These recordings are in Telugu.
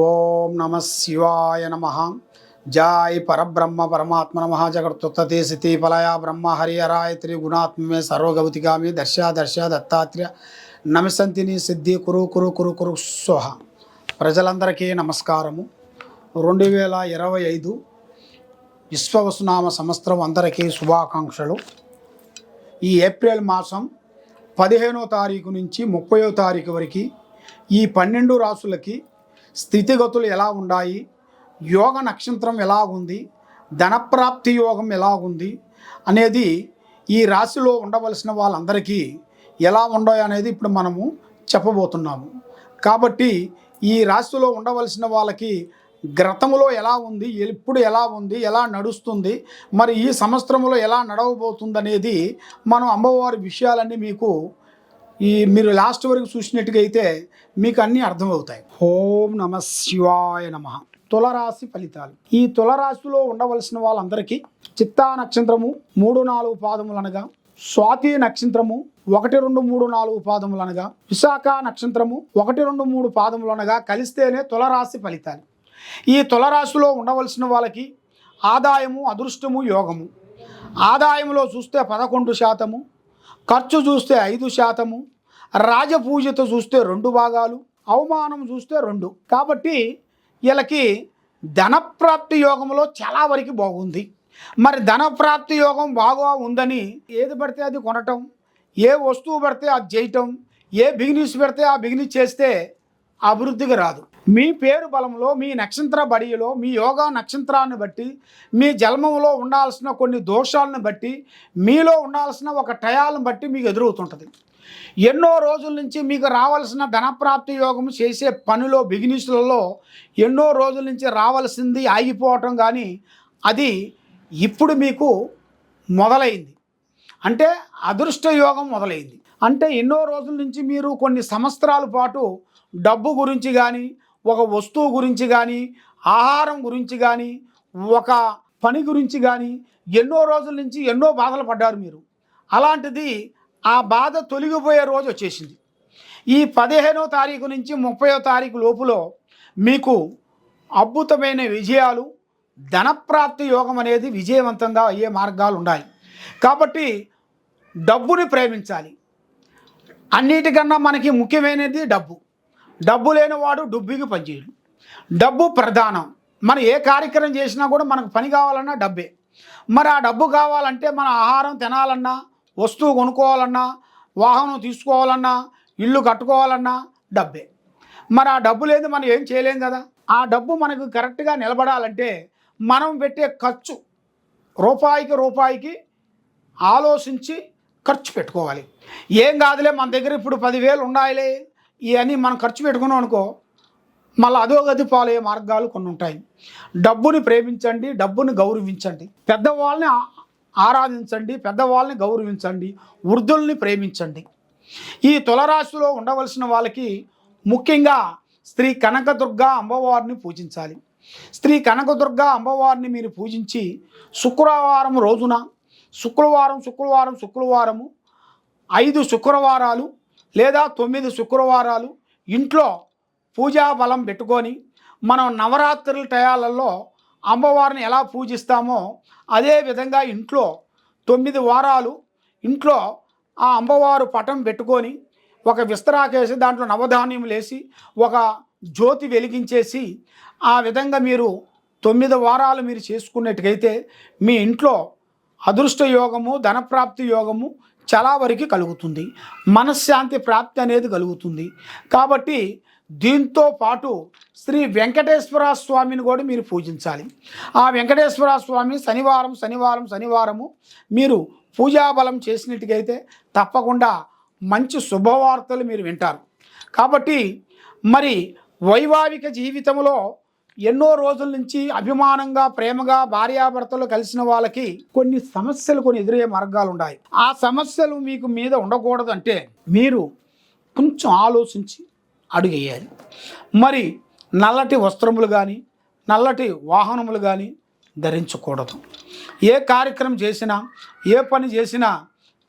ఓం నమ శివాయ నమ. జాయ్ పరబ్రహ్మ పరమాత్మ నమ. జగత్తుత్పత్తి స్థితి ఫలయ బ్రహ్మ హరిహరాయ త్రిగుణాత్మే సర్వగౌతిగామి దర్శ దర్శ దత్తాత్రేయ నమసంతిని సిద్ధి కురు కురు కురు కురు స్వహ. ప్రజలందరికీ నమస్కారము. 2025 విశ్వవసునామ సంవత్సరం అందరికీ శుభాకాంక్షలు. ఈ ఏప్రిల్ మాసం 15వ తారీఖు నుంచి 30వ తారీఖు వరకు ఈ 12 రాసులకి స్థితిగతులు ఎలా ఉన్నాయి, యోగ నక్షత్రం ఎలాగుంది, ధనప్రాప్తి యోగం ఎలాగుంది అనేది, ఈ రాశిలో ఉండవలసిన వాళ్ళందరికీ ఎలా ఉండవు అనేది ఇప్పుడు మనము చెప్పబోతున్నాము. కాబట్టి ఈ రాశిలో ఉండవలసిన వాళ్ళకి గ్రతములో ఎలా ఉంది, ఎప్పుడు ఎలా ఉంది, ఎలా నడుస్తుంది, మరి ఈ సంవత్సరంలో ఎలా నడవబోతుంది అనేది మనం అమ్మవారి విషయాలన్నీ మీకు మీరు లాస్ట్ వరకు చూసినట్టుగా అయితే మీకు అన్నీ అర్థమవుతాయి. ఓం నమ శివాయ నమ. తులరాశి ఫలితాలు. ఈ తులరాశిలో ఉండవలసిన వాళ్ళందరికీ చిత్తా నక్షత్రము 3-4 పాదములు అనగా, స్వాతి నక్షత్రము 1-2-3-4 పాదములు అనగా, విశాఖ నక్షత్రము 1-2-3 పాదములు అనగా కలిస్తేనే తులరాశి ఫలితాలు. ఈ తులరాశిలో ఉండవలసిన వాళ్ళకి ఆదాయము, అదృష్టము, యోగము. ఆదాయంలో చూస్తే 11%, ఖర్చు చూస్తే 5%, రాజపూజతో చూస్తే 2 భాగాలు, అవమానం చూస్తే 2. కాబట్టి వీళ్ళకి ధనప్రాప్తి యోగంలో చాలా వరకు బాగుంది. మరి ధనప్రాప్తి యోగం బాగా ఉందని ఏది పడితే అది కొనటం, ఏ వస్తువు పడితే అది చేయటం, ఏ బిజినెస్ పెడితే ఆ బిజినెస్ చేస్తే అభివృద్ధికి రాదు. మీ పేరు బలంలో, మీ నక్షత్ర బడిలో, మీ యోగా నక్షత్రాన్ని బట్టి, మీ జన్మంలో ఉండాల్సిన కొన్ని దోషాలను బట్టి, మీలో ఉండాల్సిన ఒక టయాలను బట్టి మీకు ఎదురవుతుంటుంది. ఎన్నో రోజుల నుంచి మీకు రావాల్సిన ధనప్రాప్తి యోగం చేసే పనిలో, బిజినెస్లలో ఎన్నో రోజుల నుంచి రావాల్సింది ఆగిపోవటం, కానీ అది ఇప్పుడు మీకు మొదలైంది. అంటే అదృష్ట యోగం మొదలైంది. అంటే ఎన్నో రోజుల నుంచి మీరు కొన్ని సంవత్సరాల పాటు డబ్బు గురించి కానీ, ఒక వస్తువు గురించి కానీ, ఆహారం గురించి కానీ, ఒక పని గురించి కానీ ఎన్నో రోజుల నుంచి ఎన్నో బాధలు పడ్డారు మీరు. అలాంటిది ఆ బాధ తొలగిపోయే రోజు వచ్చేసింది. ఈ 15వ తారీఖు నుంచి 30వ తారీఖు లోపులో మీకు అద్భుతమైన విజయాలు, ధనప్రాప్తి యోగం అనేది విజయవంతంగా అయ్యే మార్గాలు ఉన్నాయి. కాబట్టి డబ్బుని ప్రేమించాలి. అన్నిటికన్నా మనకి ముఖ్యమైనది డబ్బు. డబ్బు లేనివాడు డుబ్బికి పనిచేయడు. డబ్బు ప్రధానం. మనం ఏ కార్యక్రమం చేసినా కూడా మనకు పని కావాలన్నా డబ్బే. మరి ఆ డబ్బు కావాలంటే మన ఆహారం తినాలన్నా, వస్తువు కొనుక్కోవాలన్నా, వాహనం తీసుకోవాలన్నా, ఇల్లు కట్టుకోవాలన్నా డబ్బే. మరి ఆ డబ్బు లేదు మనం ఏం చేయలేం కదా. ఆ డబ్బు మనకు కరెక్ట్గా నిలబడాలంటే మనం పెట్టే ఖర్చు రూపాయికి ఆలోచించి ఖర్చు పెట్టుకోవాలి. ఏం కాదులే, మన దగ్గర ఇప్పుడు 10,000 ఉండాలిలే ఇవన్నీ మనం ఖర్చు పెట్టుకున్నాం అనుకో, మళ్ళీ అదో గది పాలయ్యే మార్గాలు కొన్ని ఉంటాయి. డబ్బుని ప్రేమించండి, డబ్బుని గౌరవించండి, పెద్దవాళ్ళని ఆరాధించండి, పెద్దవాళ్ళని గౌరవించండి, వృద్ధుల్ని ప్రేమించండి. ఈ తులరాశిలో ఉండవలసిన వాళ్ళకి ముఖ్యంగా శ్రీ కనకదుర్గా అమ్మవారిని పూజించాలి. శ్రీ కనకదుర్గా అమ్మవారిని మీరు పూజించి శుక్రవారం రోజున, శుక్రవారము 5 శుక్రవారాలు లేదా 9 శుక్రవారాలు ఇంట్లో పూజా బలం పెట్టుకొని, మనం నవరాత్రుల టయాలలో అమ్మవారిని ఎలా పూజిస్తామో అదే విధంగా ఇంట్లో 9 వారాలు ఇంట్లో ఆ అమ్మవారు పటం పెట్టుకొని, ఒక విస్తరాకేసి దాంట్లో నవధాన్యం వేసి ఒక జ్యోతి వెలిగించేసి, ఆ విధంగా మీరు 9 వారాలు మీరు చేసుకున్నట్టుగైతే మీ ఇంట్లో అదృష్ట యోగము, ధనప్రాప్తి యోగము చాలా వరకు కలుగుతుంది. మనశ్శాంతి ప్రాప్తి అనేది కలుగుతుంది. కాబట్టి దీంతో పాటు శ్రీ వెంకటేశ్వర స్వామిని కూడా మీరు పూజించాలి. ఆ వెంకటేశ్వర స్వామి శనివారము మీరు పూజాబలం చేసినట్టుగైతే తప్పకుండా మంచి శుభవార్తలు మీరు వింటారు. కాబట్టి మరి వైవాహిక జీవితంలో ఎన్నో రోజుల నుంచి అభిమానంగా, ప్రేమగా భార్యాభర్తలు కలిసిన వాళ్ళకి కొన్ని సమస్యలు ఎదురయ్యే మార్గాలు ఉన్నాయి. ఆ సమస్యలు మీకు మీద ఉండకూడదు అంటే మీరు కొంచెం ఆలోచించి అడుగేయాలి. మరి నల్లటి వస్త్రములు కానీ, నల్లటి వాహనములు కానీ ధరించకూడదు. ఏ కార్యక్రమం చేసినా, ఏ పని చేసినా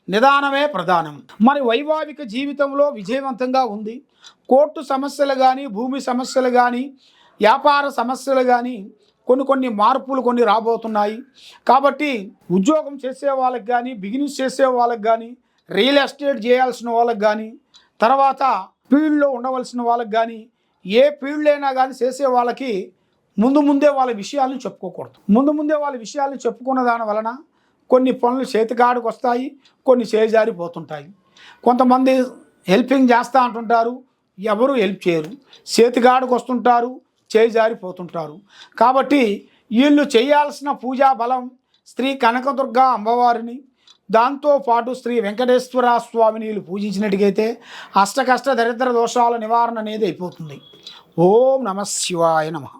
నిదానమే ప్రధానం. మరి వైవాహిక జీవితంలో విజయవంతంగా ఉంది. కోర్టు సమస్యలు కానీ, భూమి సమస్యలు కానీ, వ్యాపార సమస్యలు కానీ కొన్ని మార్పులు రాబోతున్నాయి. కాబట్టి ఉద్యోగం చేసే వాళ్ళకి కానీ, బిజినెస్ చేసే వాళ్ళకి కానీ, రియల్ ఎస్టేట్ చేయాల్సిన వాళ్ళకి కానీ, తర్వాత ఫీల్డ్లో ఉండవలసిన వాళ్ళకి కానీ, ఏ ఫీల్డ్ అయినా కానీ చేసే వాళ్ళకి ముందే వాళ్ళ విషయాలను చెప్పుకోకూడదు. ముందే వాళ్ళ విషయాలను చెప్పుకున్న దాని వలన కొన్ని పనులు చేతికాడికి వస్తాయి, కొన్ని చేజారిపోతుంటాయి. కొంతమంది హెల్పింగ్ చేస్తూ అంటుంటారు, ఎవరు హెల్ప్ చేయరు, చేతికాడికి వస్తుంటారు, చేజారిపోతుంటారు. కాబట్టి వీళ్ళు చేయాల్సిన పూజా బలం శ్రీ కనకదుర్గ అమ్మవారిని, దాంతోపాటు శ్రీ వెంకటేశ్వర స్వామిని వీళ్ళు పూజించినట్టుగైతే అష్టకష్ట దరిద్ర దోషాల నివారణ అనేది అయిపోతుంది. ఓం నమః శివాయ నమః.